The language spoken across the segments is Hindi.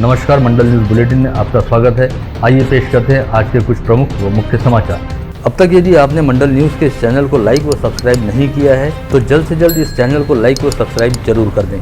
नमस्कार, मंडल न्यूज़ बुलेटिन में आपका स्वागत है। आइए पेश करते हैं आज के कुछ प्रमुख व मुख्य समाचार। अब तक यदि आपने मंडल न्यूज़ के इस चैनल को लाइक व सब्सक्राइब नहीं किया है तो जल्द से जल्द इस चैनल को लाइक व सब्सक्राइब जरूर कर दें।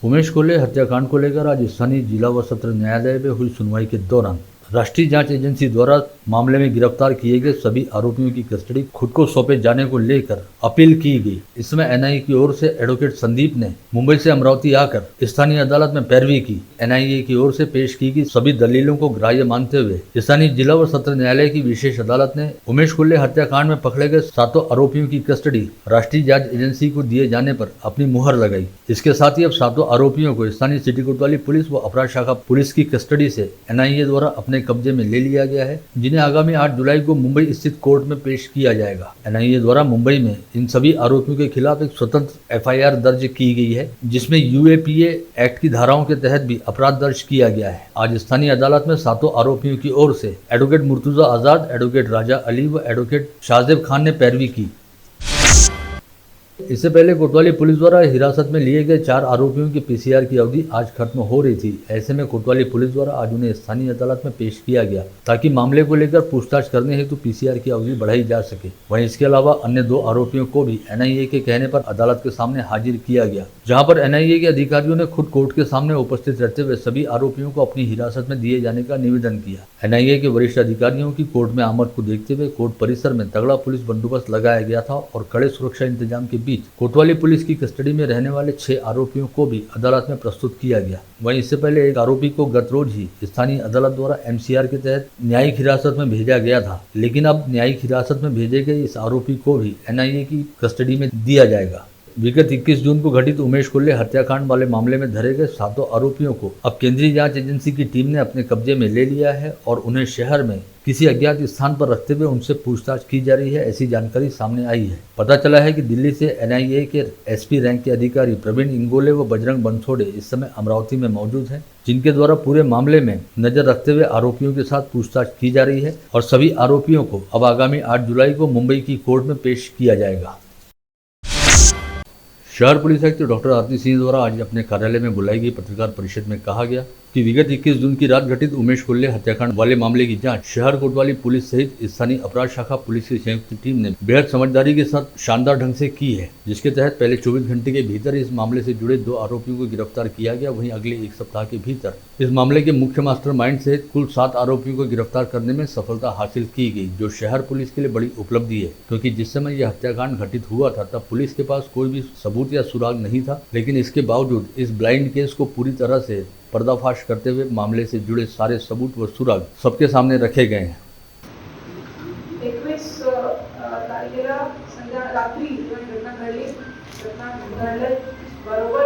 उमेश कोल्हे हत्याकांड को लेकर आज स्थानीय जिला व सत्र न्यायालय में हुई सुनवाई के दौरान राष्ट्रीय जांच एजेंसी द्वारा मामले में गिरफ्तार किए गए सभी आरोपियों की कस्टडी खुद को सौंपे जाने को लेकर अपील की गई। इसमें एनआईए की ओर से एडवोकेट संदीप ने मुंबई से अमरावती आकर स्थानीय अदालत में पैरवी की। एनआईए की ओर से पेश की गई सभी दलीलों को ग्राह्य मानते हुए स्थानीय जिला व सत्र न्यायालय की विशेष अदालत ने उमेश कोल्हे हत्याकांड में पकड़े गए 7 आरोपियों की कस्टडी राष्ट्रीय जांच एजेंसी को दिए जाने पर अपनी मुहर लगाई। इसके साथ ही अब 7 आरोपियों को स्थानीय सिटी कोतवाली पुलिस व अपराध शाखा पुलिस की कस्टडी से एनआईए द्वारा अपने कब्जे में ले लिया गया है, जिन्हें आगामी 8 जुलाई को मुंबई स्थित कोर्ट में पेश किया जाएगा। एनआईए द्वारा मुंबई में इन सभी आरोपियों के खिलाफ एक स्वतंत्र एफआईआर दर्ज की गई है, जिसमें यूएपीए एक्ट की धाराओं के तहत भी अपराध दर्ज किया गया है। आज स्थानीय अदालत में 7 आरोपियों की ओर से एडवोकेट मुर्तुजा आजाद, एडवोकेट राजा अली व एडवोकेट शाहजेब खान ने पैरवी की। इससे पहले कोतवाली पुलिस द्वारा हिरासत में लिए गए 4 आरोपियों की पीसीआर की अवधि आज खत्म हो रही थी। ऐसे में कोतवाली पुलिस द्वारा आज उन्हें स्थानीय अदालत में पेश किया गया ताकि मामले को लेकर पूछताछ करने हेतु पीसीआर की अवधि बढ़ाई जा सके। वहीं इसके अलावा अन्य 2 आरोपियों को भी एनआईए के कहने पर अदालत के सामने हाजिर किया गया, जहाँ पर एनआईए के अधिकारियों ने खुद कोर्ट के सामने उपस्थित रहते हुए सभी आरोपियों को अपनी हिरासत में दिए जाने का निवेदन किया। एनआईए के वरिष्ठ अधिकारियों की कोर्ट में आमद को देखते हुए कोर्ट परिसर में तगड़ा पुलिस बंदोबस्त लगाया गया था और कड़े सुरक्षा इंतजाम के बीच कोतवाली पुलिस की कस्टडी में रहने वाले 6 आरोपियों को भी अदालत में प्रस्तुत किया गया। वहीं इससे पहले एक आरोपी को गत रोज ही स्थानीय अदालत द्वारा एमसीआर के तहत न्यायिक हिरासत में भेजा गया था, लेकिन अब न्यायिक हिरासत में भेजे गए इस आरोपी को भी एनआईए की कस्टडी में दिया जाएगा। विगत 21 जून को घटित उमेश कोल्हे हत्याकांड वाले मामले में धरे गए 7 आरोपियों को अब केंद्रीय जांच एजेंसी की टीम ने अपने कब्जे में ले लिया है और उन्हें शहर में किसी अज्ञात स्थान पर रखते हुए उनसे पूछताछ की जा रही है, ऐसी जानकारी सामने आई है। पता चला है कि दिल्ली से एनआईए के एसपी रैंक के अधिकारी प्रवीण इंगोले व बजरंग बनसोड़े इस समय अमरावती में मौजूद हैं, जिनके द्वारा पूरे मामले में नजर रखते हुए आरोपियों के साथ पूछताछ की जा रही है और सभी आरोपियों को अब आगामी 8 जुलाई को मुंबई की कोर्ट में पेश किया जाएगा। शहर पुलिस आयुक्त डॉक्टर आरती सिंह द्वारा आज अपने कार्यालय में बुलाई गई पत्रकार परिषद में कहा गया कि विगत 21 जून की रात घटित उमेश कोल्हे हत्याकांड वाले मामले की जांच शहर कोतवाली पुलिस सहित स्थानीय अपराध शाखा पुलिस की संयुक्त टीम ने बेहद समझदारी के साथ शानदार ढंग से की है, जिसके तहत पहले 24 घंटे के भीतर इस मामले से जुड़े 2 आरोपियों को गिरफ्तार किया गया। वहीं अगले 1 सप्ताह के भीतर इस मामले के मुख्य मास्टरमाइंड सहित कुल 7 आरोपियों को गिरफ्तार करने में सफलता हासिल की गई, जो शहर पुलिस के लिए बड़ी उपलब्धि है, क्योंकि जिस समय यह हत्याकांड घटित हुआ था तब पुलिस के पास कोई भी सबूत या सुराग नहीं था, लेकिन इसके बावजूद इस ब्लाइंड केस को पूरी तरह से पर्दाफाश करते हुए मामले से जुड़े सारे सबूत व सुराग सबके सामने रखे गए हैं। 21 तारखेला रात्री घटना घडली बरोबर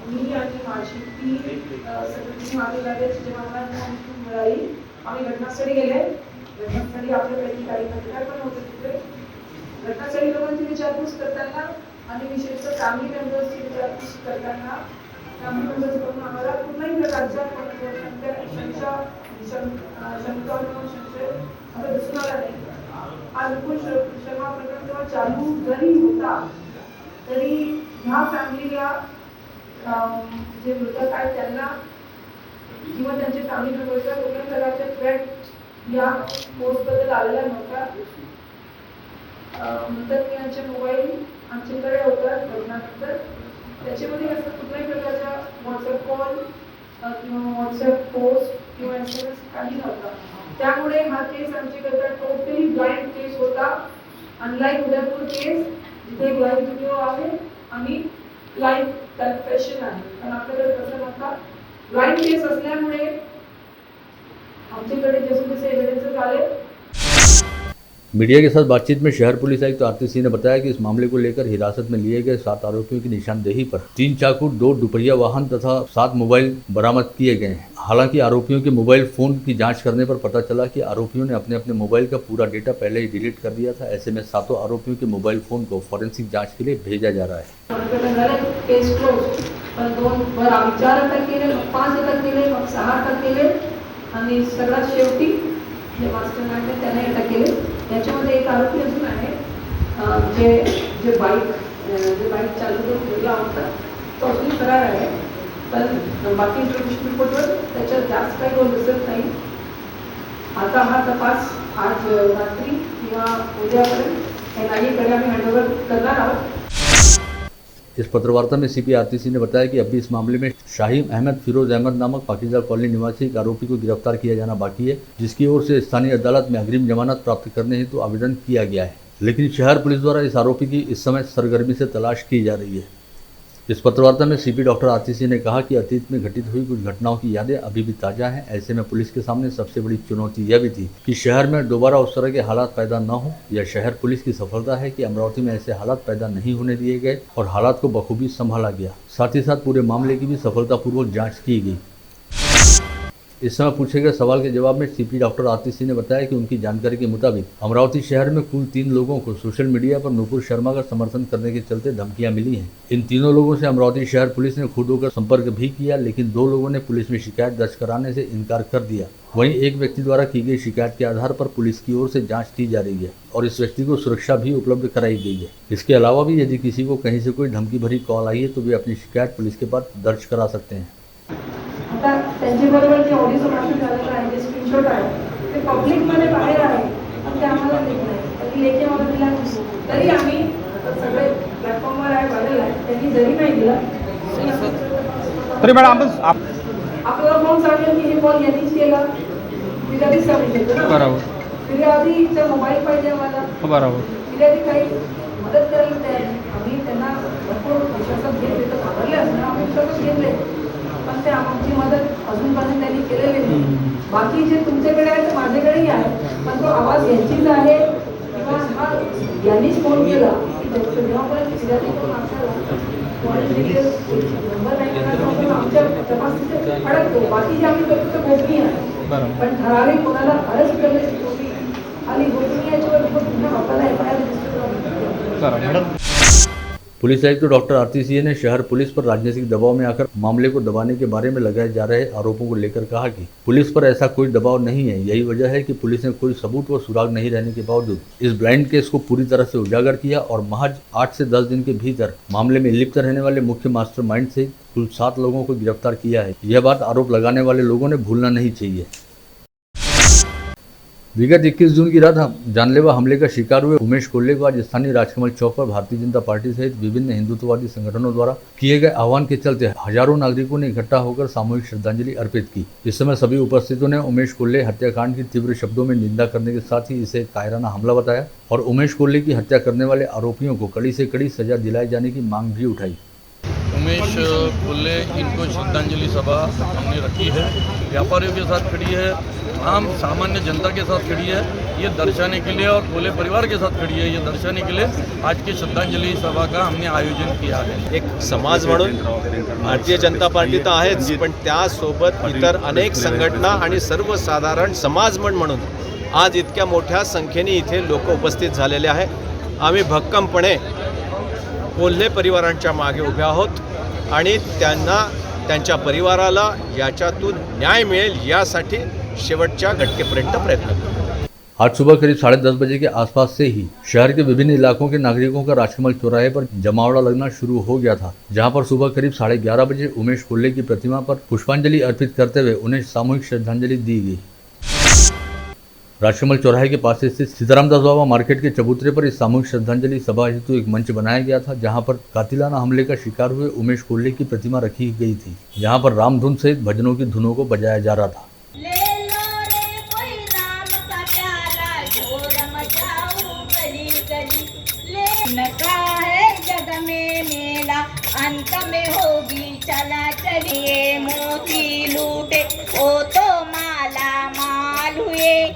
मी आणि माझी ती सगळी मागे लागेल जेव्हा आम्हाला मिळाली आम्ही घटनास्थळी गेले। घटनास्थळी आपल्यापैकी काही पत्रकार पण होते तिथे। घटनास्थळी लोकांची विचारपूस करताना आणि विशेषतः फॅमिली मेंबर्सची विचारपूस करताना आम्हाला कुठल्याही प्रकारच्या शंका आता दिसून आला नाही। हा विपुल शर्मा प्रकरण जेव्हा चालू जरी होता तरी ह्या फॅमिलीला जे मृतक आहेत त्यांना किंवा त्यांचे फॅमिली मेंबर्सला कुठल्याही प्रकारच्या थ्रेट या पोस्टबद्दल आलेला नव्हता। मृतक यांचे मोबाईल आमच्याकडे होता घटनानंतर, त्याच्यामध्ये असं कुठल्याही प्रकारचा व्हॉट्सअप कॉल किंवा व्हॉट्सअप पोस्ट किंवा एसएमएस काही नव्हता। त्यामुळे हा केस आमच्याकरता टोटली ब्लाइंड केस होता। अनलाईक उदयपूर केस जिथे लाईव्ह व्हिडिओ आहे आणि लाईव्ह कन्फेशन आहे, पण आपल्याकडे तसं नव्हता। ब्लाइंड केस असल्यामुळे आमच्याकडे जसे जसे एव्हिडन्सेस आले। मीडिया के साथ बातचीत में शहर पुलिस आयुक्त आरती सिंह ने बताया कि इस मामले को लेकर हिरासत में लिए गए 7 आरोपियों की निशानदेही पर 3 चाकू, 2 दुपहिया वाहन तथा 7 मोबाइल बरामद किए गए हैं। हालांकि आरोपियों के मोबाइल फोन की जांच करने पर पता चला कि आरोपियों ने अपने अपने मोबाइल का पूरा डेटा पहले ही डिलीट कर दिया था। ऐसे में 7 आरोपियों के मोबाइल फोन को फॉरेंसिक जांच के लिए भेजा जा रहा है। केस क्लोज, पण 2 आम्ही 4 अटक केले, 5 अटक केले, 6 अटक केले आणि सगळ्यात शेवटी जे मास्टरमाइंड त्याने अटक केले। याच्यामध्ये एक आरोपी अजून आहे जे जे बाईक चालू करून गेला होता तो अजूनही फरार आहे. पण बाकी इंट्रोगेशन रिपोर्टवर त्याच्यात जास्त काही रोल दिसत नाही. आता हा तपास आज रात्री किंवा उद्यापर्यंत NIA-कडे आम्ही हँडओव्हर करणार आहोत. इस पत्रवार्ता में सीपी आरती सिंह ने बताया कि अभी इस मामले में शाहीन अहमद फिरोज अहमद नामक पाकिजा कॉलोनी निवासी एक आरोपी को गिरफ्तार किया जाना बाकी है, जिसकी ओर से स्थानीय अदालत में अग्रिम जमानत प्राप्त करने हेतु आवेदन किया गया है. लेकिन शहर पुलिस द्वारा इस आरोपी की इस समय सरगर्मी से तलाश की जा रही है. इस पत्रवार्ता में सीपी डॉक्टर आरती सिंह ने कहा कि अतीत में घटित हुई कुछ घटनाओं की यादें अभी भी ताज़ा हैं. ऐसे में पुलिस के सामने सबसे बड़ी चुनौती यह भी थी कि शहर में दोबारा उस तरह के हालात पैदा न हो. यह शहर पुलिस की सफलता है कि अमरावती में ऐसे हालात पैदा नहीं होने दिए गए और हालात को बखूबी संभाला गया. साथ ही साथ पूरे मामले की भी सफलतापूर्वक जाँच की गई. इस समय पूछे गए सवाल के जवाब में सीपी डॉक्टर आरती सिंह ने बताया कि उनकी जानकारी के मुताबिक अमरावती शहर में कुल 3 लोगों को सोशल मीडिया पर नूपुर शर्मा का समर्थन करने के चलते धमकियां मिली हैं. इन तीनों लोगों से अमरावती शहर पुलिस ने खुद होकर संपर्क भी किया, लेकिन 2 लोगों ने पुलिस में शिकायत दर्ज कराने से इनकार कर दिया. वहीं एक व्यक्ति द्वारा की गई शिकायत के आधार पर पुलिस की ओर से जाँच की जा रही है और इस व्यक्ति को सुरक्षा भी उपलब्ध कराई गई है. इसके अलावा भी यदि किसी को कहीं से कोई धमकी भरी कॉल आई है तो वे अपनी शिकायत पुलिस के पास दर्ज करा सकते हैं. आता त्यांच्याबरोबर जे ऑडिओ संभाषण झालेलं आहे, जे स्क्रीनशॉट आहे ते पब्लिकमध्ये बाहेर आहे पण ते आम्हाला देत नाही. त्यांनी लेखी मला दिला तरी आम्ही सगळे प्लॅटफॉर्मवर आहे, व्हायरल आहे. त्यांनी जरी नाही दिला तरी मॅडम आपण आपल्याला कोण सांगेल की हे कॉल यांनीच केला? फिर्यादी सांगू शकतो ना. बरोबर फिर्यादीचा मोबाईल पाहिजे आम्हाला. बरोबर फिर्यादी काही मदत करायला तयार नाही. आम्ही त्यांना भरपूर विश्वासात घेतले तर घाबरले असणार, आम्ही विश्वासात घेतले पण ते आमची मदत अजूनपर्यंत त्यांनी केलेली नाही. बाकी जे तुमच्याकडे आहे ते माझ्याकडेही आहे, पण तो आवाज यांचीच आहे किंवा हा यांनीच फोन केला की जेव्हापर्यंत फिर्यादी करून आपल्याला नंबर नाही करणार आमच्या तपासणीचे अडकतो. बाकी जे आम्ही करतो ते गोपनीय आहे, पण ठराविक कोणाला अरेस्ट करण्याची गोपी आणि गोपनीयतेवर पुन्हा आपल्याला FIR रजिस्टर मॅडम. पुलिस आयुक्त डॉक्टर आरती सिंह ने शहर पुलिस पर राजनीतिक दबाव में आकर मामले को दबाने के बारे में लगाए जा रहे आरोपों को लेकर कहा कि पुलिस पर ऐसा कोई दबाव नहीं है. यही वजह है कि पुलिस ने कोई सबूत व सुराग नहीं रहने के बावजूद इस ब्लाइंड केस को पूरी तरह से उजागर किया और महज 8 से 10 दिन के भीतर मामले में लिप्त रहने वाले मुख्य मास्टरमाइंड सहित कुल 7 लोगों को गिरफ्तार किया है. यह बात आरोप लगाने वाले लोगों ने भूलना नहीं चाहिए. विगत 21 जून की रात जानलेवा हमले का शिकार हुए उमेश कोल्हे को आज स्थानीय राजकमल चौक पर भारतीय जनता पार्टी सहित विभिन्न हिंदुत्ववादी संगठनों द्वारा किए गए आह्वान के चलते हजारों नागरिकों ने इकट्ठा होकर सामूहिक श्रद्धांजलि अर्पित की. इस समय सभी उपस्थितों ने उमेश कोल्हे हत्याकांड की तीव्र शब्दों में निंदा करने के साथ ही इसे कायराना हमला बताया और उमेश कोल्हे की हत्या करने वाले आरोपियों को कड़ी से कड़ी सजा दिलाए जाने की मांग भी उठाई. उमेश कोल्हे इनको श्रद्धांजलि सभा हमने रखी है, व्यापारियों के साथ खड़ी है, आम सामान्य जनता के साथ खड़ी है, ये दर्शाने के लिए और कोल्हे परिवार के साथ खड़ी है, ये दर्शाने के लिए आज की श्रद्धांजलि सभा का हमने आयोजन किया है. एक समाज म्हणून भारतीय जनता पार्टी तर आहेच, पण त्यासोबत इतर अनेक संघटना आणि सर्वसाधारण समाज म्हणून आज इतक्या मोठ्या संख्येने इथे लोक उपस्थित झालेले आहे. आम्ही भक्कमपणे कोल्हे परिवारांच्या मागे उभे आहोत आणि त्यांना त्यांच्या परिवाराला याच्यातून न्याय मिळेल यासाठी शेवटच्या घटकेपर्यंत प्रयत्न करू. आज सुबह करीब 10:30 बजे के आसपास से ही शहर के विभिन्न इलाकों के नागरिकों का राजकमल चौराहे पर जमावड़ा लगना शुरू हो गया था, जहां पर सुबह करीब 11:30 बजे उमेश कोल्हे की प्रतिमा पर पुष्पांजलि अर्पित करते हुए उन्हें सामूहिक श्रद्धांजलि दी गई. राजकमल चौराहे के पास स्थित सीतारामदास बाबा मार्केट के चबूतरे पर इस सामूहिक श्रद्धांजलि सभा हेतु एक मंच बनाया गया था, जहां पर कातिलाना हमले का शिकार हुए उमेश कोल्हे की प्रतिमा रखी गई थी, जहां पर रामधुन सहित भजनों की धुनों को बजाया जा रहा था. अंत में होगी चला चलिए मोती लूटे ओ तो माला माल हुए.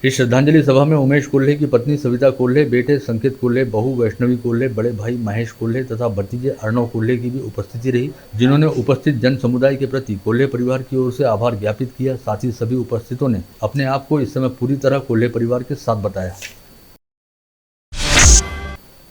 इस श्रद्धांजलि सभा में उमेश कोल्हे की पत्नी सविता कोल्हे, बेटे संकेत कोल्हे, बहू वैष्णवी कोल्हे, बड़े भाई महेश कोल्हे तथा भतीजे अर्णव कोल्हे की भी उपस्थिति रही, जिन्होंने उपस्थित जन समुदाय के प्रति कोल्हे परिवार की ओर से आभार ज्ञापित किया. साथ ही सभी उपस्थितों ने अपने आप को इस समय पूरी तरह कोल्हे परिवार के साथ बताया.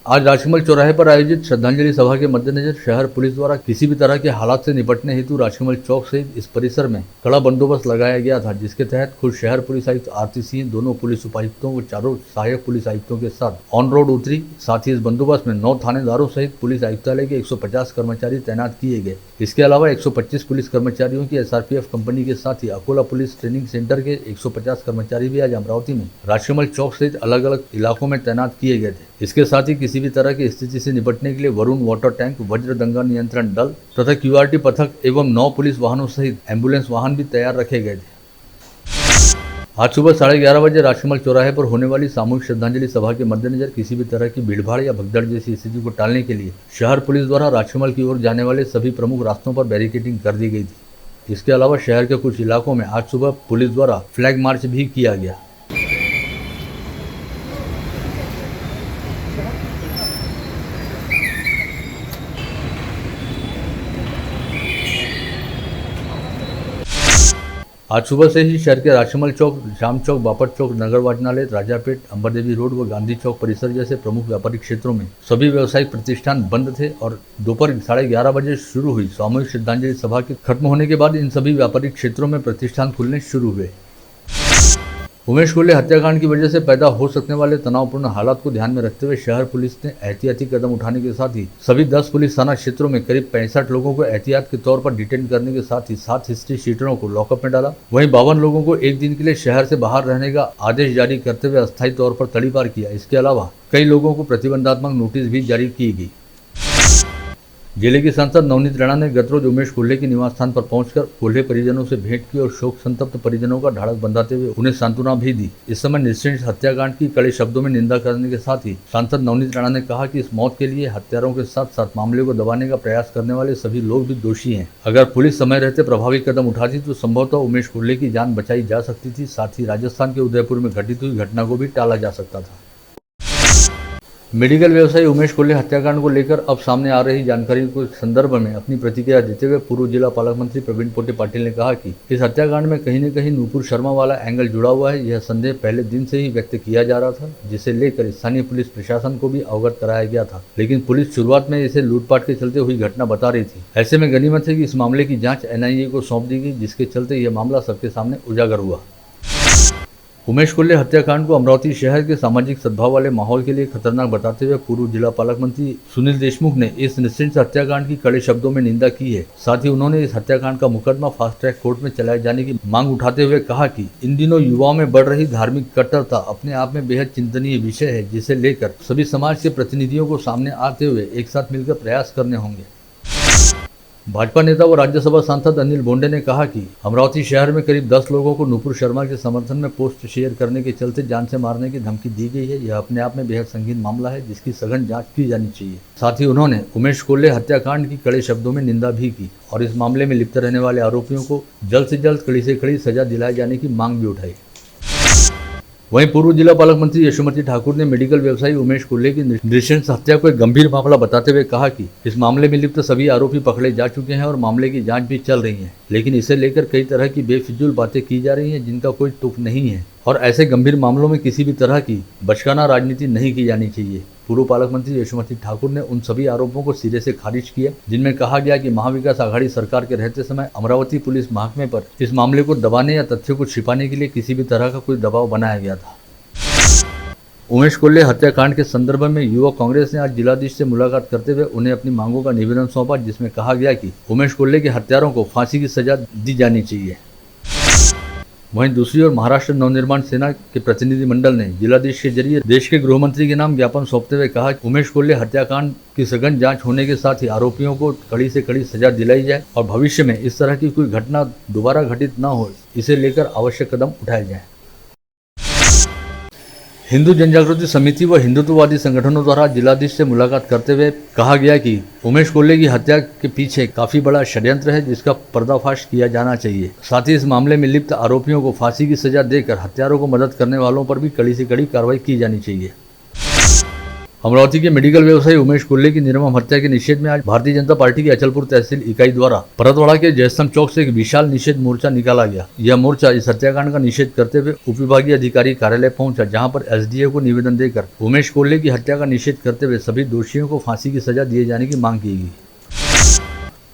आज राजकमल चौराहे पर आयोजित श्रद्धांजलि सभा के मद्देनजर शहर पुलिस द्वारा किसी भी तरह के हालात से निपटने हेतु राजकमल चौक सहित इस परिसर में कड़ा बंदोबस्त लगाया गया था, जिसके तहत खुद शहर पुलिस आयुक्त आरती सिंह दोनों पुलिस उपायुक्तों और चारों सहायक पुलिस आयुक्तों के साथ ऑन रोड उतरी। साथ ही इस बंदोबस्त में 9 थानेदारों सहित पुलिस आयुक्तालय के 150 कर्मचारी तैनात किए गए। इसके अलावा 125 पुलिस कर्मचारियों की SRPF कंपनी के साथ ही अकोला पुलिस ट्रेनिंग सेंटर के 150 कर्मचारी भी आज अमरावती में राजकमल चौक सहित अलग अलग इलाकों में तैनात किए गए थे। इसके साथ ही किसी भी तरह की स्थिति से निपटने के लिए वरुण वाटर टैंक, वज्र दंगा नियंत्रण दल तथा QRT पथक एवं 9 पुलिस वाहनों सहित एम्बुलेंस वाहन भी तैयार रखे गए थे। आज सुबह 11:30 बजे राजकमल चौराहे पर होने वाली सामूहिक श्रद्धांजलि सभा के मद्देनजर किसी भी तरह की भीड़भाड़ या भगदड़ जैसी स्थिति को टालने के लिए शहर पुलिस द्वारा राजकमल की ओर जाने वाले सभी प्रमुख रास्तों पर बैरिकेडिंग कर दी गई थी। इसके अलावा शहर के कुछ इलाकों में आज सुबह पुलिस द्वारा फ्लैग मार्च भी किया गया। आज सुबह से ही शहर के राजकमल चौक, श्याम चौक, बापट चौक, नगर वाचनालय, राजापेट, अंबरदेवी रोड व गांधी चौक परिसर जैसे प्रमुख व्यापारिक क्षेत्रों में सभी व्यावसायिक प्रतिष्ठान बंद थे और दोपहर 11:30 बजे शुरू हुई सामूहिक श्रद्धांजलि सभा के खत्म होने के बाद इन सभी व्यापारिक क्षेत्रों में प्रतिष्ठान खुलने शुरू हुए। उमेश कोल्हे हत्याकांड की वजह से पैदा हो सकने वाले तनावपूर्ण हालात को ध्यान में रखते हुए शहर पुलिस ने एहतियाती कदम उठाने के साथ ही सभी 10 पुलिस थाना क्षेत्रों में करीब 65 लोगों को एहतियात के तौर पर डिटेन करने के साथ ही 7 हिस्ट्री शीटरों को लॉकअप में डाला। वहीं 52 लोगों को एक दिन के लिए शहर से बाहर रहने का आदेश जारी करते हुए अस्थायी तौर पर तड़ीपार किया। इसके अलावा कई लोगों को प्रतिबंधात्मक नोटिस भी जारी की गई। जिले के सांसद नवनीत राणा ने गत रोज उमेश कोल्हे के निवास स्थान पर पहुंचकर कोल्हे परिजनों से भेंट की और शोक संतप्त परिजनों का ढाढ़स बंधाते हुए उन्हें सांत्वना भी दी। इस समय नृशंस हत्याकांड की कड़े शब्दों में निंदा करने के साथ ही सांसद नवनीत राणा ने कहा कि इस मौत के लिए हत्यारों के साथ साथ मामले को दबाने का प्रयास करने वाले सभी लोग भी दोषी हैं। अगर पुलिस समय रहते प्रभावी कदम उठाती तो संभवतः उमेश कोल्हे की जान बचाई जा सकती थी। साथ ही राजस्थान के उदयपुर में घटित हुई घटना को भी टाला जा सकता था। मेडिकल व्यवसायी उमेश कोल्हे हत्याकांड को लेकर अब सामने आ रही जानकारी के संदर्भ में अपनी प्रतिक्रिया देते हुए पूर्व जिला पालक मंत्री प्रवीण पोटे पाटिल ने कहा कि इस हत्याकांड में कहीं न कहीं नूपुर शर्मा वाला एंगल जुड़ा हुआ है। यह संदेह पहले दिन से ही व्यक्त किया जा रहा था, जिसे लेकर स्थानीय पुलिस प्रशासन को भी अवगत कराया गया था, लेकिन पुलिस शुरुआत में इसे लूटपाट के चलते हुई घटना बता रही थी। ऐसे में गनीमत है कि इस मामले की जाँच NIA को सौंप दी गई, जिसके चलते यह मामला सबके सामने उजागर हुआ। उमेश कोल्हे हत्याकांड को अमरावती शहर के सामाजिक सद्भाव वाले माहौल के लिए खतरनाक बताते हुए पूर्व जिला पालक मंत्री सुनील देशमुख ने इस नृशंस हत्याकांड की कड़े शब्दों में निंदा की है। साथ ही उन्होंने इस हत्याकांड का मुकदमा फास्ट ट्रैक कोर्ट में चलाए जाने की मांग उठाते हुए कहा कि इन दिनों युवाओं में बढ़ रही धार्मिक कट्टरता अपने आप में बेहद चिंतनीय विषय है, जिसे लेकर सभी समाज के प्रतिनिधियों को सामने आते हुए एक साथ मिलकर प्रयास करने होंगे। भाजपा नेता व राज्यसभा सांसद अनिल बोंडे ने कहा कि अमरावती शहर में करीब 10 लोगों को नूपुर शर्मा के समर्थन में पोस्ट शेयर करने के चलते जान से मारने की धमकी दी गई है। यह अपने आप में बेहद संगीन मामला है, जिसकी सघन जांच की जानी चाहिए। साथ ही उन्होंने उमेश कोल्हे हत्याकांड की कड़े शब्दों में निंदा भी की और इस मामले में लिप्त रहने वाले आरोपियों को जल्द से जल्द कड़ी से कड़ी सजा दिलाए जाने की मांग भी उठाई। वहीं पूर्व जिला पालक मंत्री यशोमती ठाकुर ने मेडिकल व्यवसायी उमेश कोल्हे की नृशंस हत्या को एक गंभीर मामला बताते हुए कहा कि इस मामले में लिप्त सभी आरोपी पकड़े जा चुके हैं और मामले की जांच भी चल रही है, लेकिन इसे लेकर कई तरह की बेफिजूल बातें की जा रही हैं, जिनका कोई तुक नहीं है और ऐसे गंभीर मामलों में किसी भी तरह की बचकाना राजनीति नहीं की जानी चाहिए। पूर्व पालक मंत्री यशोमती ठाकुर ने उन सभी आरोपों को सिरे से खारिज किया जिनमें कहा गया कि महाविकास आघाड़ी सरकार के रहते समय अमरावती पुलिस महकमे पर इस मामले को दबाने या तथ्यों को छिपाने के लिए किसी भी तरह का कोई दबाव बनाया गया था। उमेश कोल्हे हत्याकांड के संदर्भ में युवक कांग्रेस ने आज जिलाधीश से मुलाकात करते हुए उन्हें अपनी मांगों का निवेदन सौंपा, जिसमें कहा गया कि उमेश कोल्हे के हत्यारों को फांसी की सजा दी जानी चाहिए। वहीं दूसरी ओर महाराष्ट्र नवनिर्माण सेना के प्रतिनिधिमंडल ने जिलाधीश के जरिए देश के गृह मंत्री के नाम ज्ञापन सौंपते हुए कहा कि उमेश कोल्हे हत्याकांड की सघन जांच होने के साथ ही आरोपियों को कड़ी से कड़ी सजा दिलाई जाए और भविष्य में इस तरह की कोई घटना दोबारा घटित न हो, इसे लेकर आवश्यक कदम उठाए जाए। हिंदू जनजागृति समिति व हिंदुत्ववादी संगठनों द्वारा जिलाधीश से मुलाकात करते हुए कहा गया कि उमेश कोल्हे की हत्या के पीछे काफी बड़ा षड्यंत्र है, जिसका पर्दाफाश किया जाना चाहिए। साथ ही इस मामले में लिप्त आरोपियों को फांसी की सजा देकर हत्यारों को मदद करने वालों पर भी कड़ी से कड़ी कार्रवाई की जानी चाहिए। अमरावती के मेडिकल व्यवसायी उमेश कुल्ले की निर्मम हत्या के निषेध में आज भारतीय जनता पार्टी की अचलपुर तहसील इकाई द्वारा परतवाड़ा के जयस्तंभ चौक से एक विशाल निषेध मोर्चा निकाला गया। यह मोर्चा इस हत्याकांड का निषेध करते हुए उपविभागीय अधिकारी कार्यालय पहुंचा, जहां पर एसडीओ को निवेदन देकर उमेश कुल्ले की हत्या का निषेध करते हुए सभी दोषियों को फांसी की सजा दिए जाने की मांग की गई।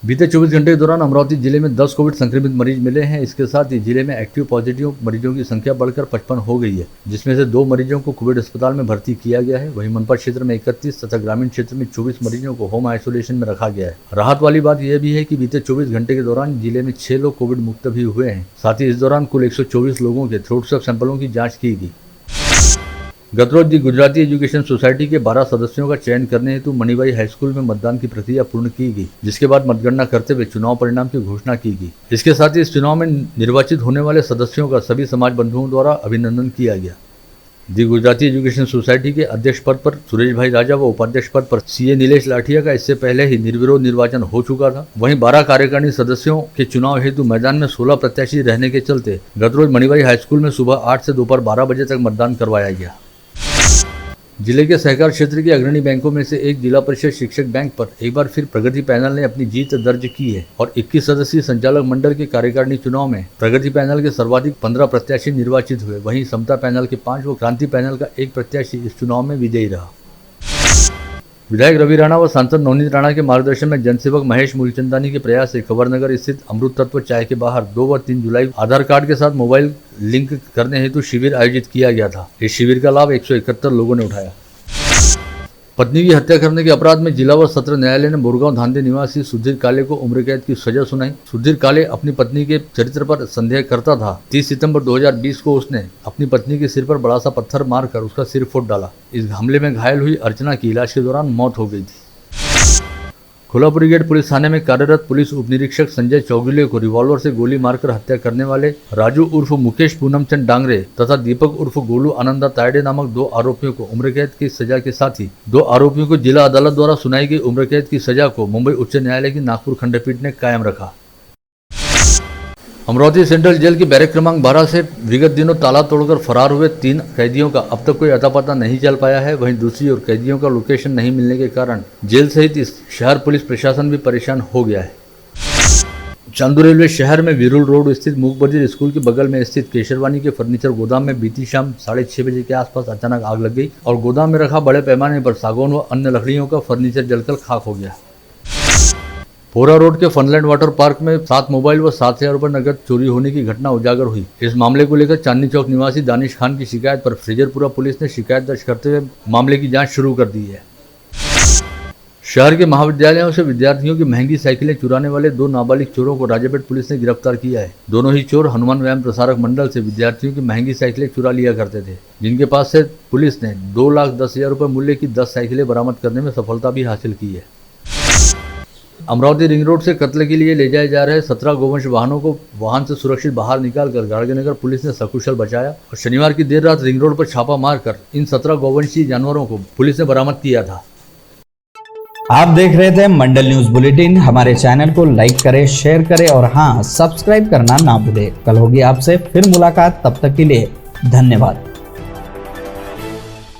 बीते 24 घंटे के दौरान अमरावती जिले में 10 कोविड संक्रमित मरीज मिले हैं। इसके साथ ही जिले में एक्टिव पॉजिटिव मरीजों की संख्या बढ़कर 55 हो गई है, जिसमें से 2 मरीजों को कोविड अस्पताल में भर्ती किया गया है। वहीं मनपा क्षेत्र में 31 तथा ग्रामीण क्षेत्र में 24 मरीजों को होम आइसोलेशन में रखा गया है। राहत वाली बात यह भी है कि बीते 24 घंटे के दौरान जिले में 6 लोग कोविड मुक्त भी हुए हैं। साथ ही इस दौरान कुल 124 लोगों के थ्रोट स्वैब सैंपलों की जाँच की गई। गतरोज दी गुजराती एजुकेशन सोसाइटी के 12 सदस्यों का चयन करने हेतु मणिबाई हाई स्कूल में मतदान की प्रक्रिया पूर्ण की गई, जिसके बाद मतगणना करते हुए चुनाव परिणाम की घोषणा की गई। इसके साथ ही इस चुनाव में निर्वाचित होने वाले सदस्यों का सभी समाज बंधुओं द्वारा अभिनंदन किया गया। दी गुजराती एजुकेशन सोसाइटी के अध्यक्ष पद पर सुरेश भाई राजा व उपाध्यक्ष पद पर सीए नीलेश लाठिया का इससे पहले ही निर्विरोध निर्वाचन हो चुका था। वहीं 12 कार्यकारिणी सदस्यों के चुनाव हेतु मैदान में 16 प्रत्याशी रहने के चलते गतरोज मणिबाई हाई स्कूल में सुबह 8 से दोपहर 12 बजे तक मतदान करवाया गया। जिले के सहकार क्षेत्र के अग्रणी बैंकों में से एक जिला परिषद शिक्षक बैंक पर एक बार फिर प्रगति पैनल ने अपनी जीत दर्ज की है और 21 सदस्यीय संचालक मंडल के कार्यकारिणी चुनाव में प्रगति पैनल के सर्वाधिक 15 प्रत्याशी निर्वाचित हुए। वहीं समता पैनल के 5 व क्रांति पैनल का 1 प्रत्याशी इस चुनाव में विजयी रहा। विधायक रवि राणा व सांसद नवनीत राणा के मार्गदर्शन में जनसेवक महेश मूलचंदानी के प्रयास से खबरनगर स्थित अमृत तत्व चाय के बाहर 2 व 3 जुलाई आधार कार्ड के साथ मोबाइल लिंक करने हेतु शिविर आयोजित किया गया था। इस शिविर का लाभ 171 लोगों ने उठाया। पत्नी की हत्या करने के अपराध में जिला व सत्र न्यायालय ने बोरगांव धांधे निवासी सुधीर काले को उम्र कैद की सजा सुनाई। सुधीर काले अपनी पत्नी के चरित्र पर संदेह करता था। 30 सितंबर 2020 को उसने अपनी पत्नी के सिर पर बड़ा सा पत्थर मारकर उसका सिर फोड़ डाला। इस हमले में घायल हुई अर्चना की इलाज के दौरान मौत हो गई थी। कोल्हापुरी गेट पुलिस थाने में कार्यरत पुलिस उप निरीक्षक संजय चौगुले को रिवॉल्वर से गोली मारकर हत्या करने वाले राजू उर्फ मुकेश पूनमचंद डांगरे तथा दीपक उर्फ गोलू आनंदा तायडे नामक 2 आरोपियों को उम्र कैद की सजा के साथ ही 2 आरोपियों को जिला अदालत द्वारा सुनाई गई उम्र कैद की सजा को मुंबई उच्च न्यायालय की नागपुर खंडपीठ ने कायम रखा। अमरावती सेंट्रल जेल की बैरक क्रमांक 12 से विगत दिनों ताला तोड़कर फरार हुए 3 कैदियों का अब तक कोई अता पता नहीं चल पाया है। वहीं दूसरी ओर कैदियों का लोकेशन नहीं मिलने के कारण जेल सहित इस शहर पुलिस प्रशासन भी परेशान हो गया है। चांदू रेलवे शहर में विरुल रोड स्थित मूक बधिर स्कूल के बगल में स्थित केशरवानी के फर्नीचर गोदाम में बीती शाम 6:30 बजे के आसपास अचानक आग लग गई और गोदाम में रखा बड़े पैमाने पर सागौन व अन्य लकड़ियों का फर्नीचर जलकर खाक हो गया। पोरा रोड के फनलैंड वाटर पार्क में 7 मोबाइल व 7,000 रुपये नकद चोरी होने की घटना उजागर हुई। इस मामले को लेकर चांदनी चौक निवासी दानिश खान की शिकायत पर फ्रेजरपुरा पुलिस ने शिकायत दर्ज करते हुए मामले की जांच शुरू कर दी है। शहर के महाविद्यालयों से विद्यार्थियों की महंगी साइकिलें चुराने वाले 2 नाबालिग चोरों को राजापेट पुलिस ने गिरफ्तार किया है। दोनों ही चोर हनुमान व्यायाम प्रसारक मंडल से विद्यार्थियों की महंगी साइकिलें चुरा लिया करते थे, जिनके पास से पुलिस ने 2,10,000 रुपये मूल्य की 10 साइकिलें बरामद करने में सफलता भी हासिल की है। अमरावती रिंग रोड से कत्ल के लिए ले जाए जा रहे 17 गोवंश वाहनों को वाहन से सुरक्षित बाहर निकालकर गाड़गेनगर पुलिस ने सकुशल बचाया और शनिवार की देर रात रिंग रोड पर छापा मारकर इन 17 गोवंशीय जानवरों को पुलिस ने बरामद किया था। आप देख रहे थे मंडल न्यूज बुलेटिन। हमारे चैनल को लाइक करें, शेयर करें और हाँ, सब्सक्राइब करना ना भूलें। कल होगी आपसे फिर मुलाकात, तब तक के लिए धन्यवाद।